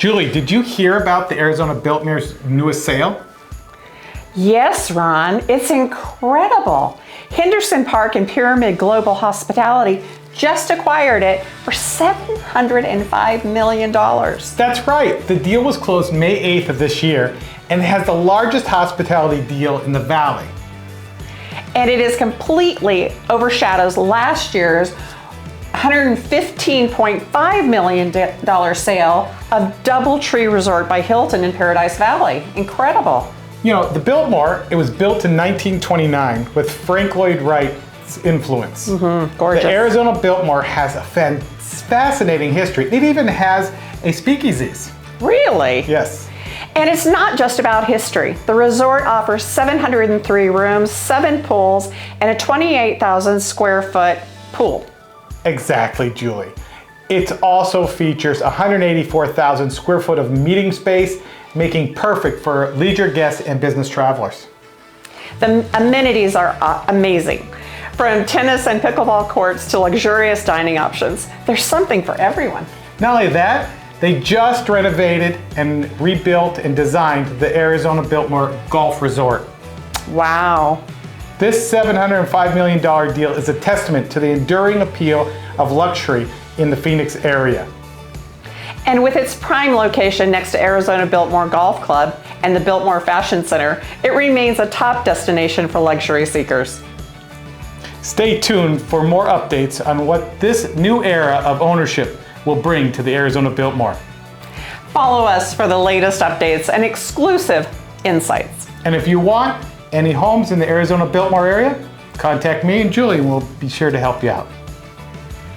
Julie, did you hear about the Arizona Biltmore's newest sale? Yes, Ron, it's incredible. Henderson Park and Pyramid Global Hospitality just acquired it for $705 million. That's right. The deal was closed May 8th of this year and has the largest hospitality deal in the valley. And it is completely overshadows last year's $115.5 million sale of Doubletree Resort by Hilton in Paradise Valley. Incredible. You know, the Biltmore, it was built in 1929 with Frank Lloyd Wright's influence. Gorgeous. The Arizona Biltmore has a fascinating history. It even has a speakeasies. Really? Yes. And it's not just about history. The resort offers 703 rooms, 7 pools, and a 28,000 square foot pool. Exactly, Julie. It also features 184,000 square foot of meeting space, making perfect for leisure guests and business travelers. The amenities are amazing. From tennis and pickleball courts to luxurious dining options, there's something for everyone. Not only that, they just renovated and rebuilt and designed the Arizona Biltmore Golf Resort. Wow. This $705 million deal is a testament to the enduring appeal of luxury in the Phoenix area. And with its prime location next to Arizona Biltmore Golf Club and the Biltmore Fashion Center, it remains a top destination for luxury seekers. Stay tuned for more updates on what this new era of ownership will bring to the Arizona Biltmore. Follow us for the latest updates and exclusive insights. And if you want any homes in the Arizona Biltmore area, contact me and Julie and we'll be sure to help you out.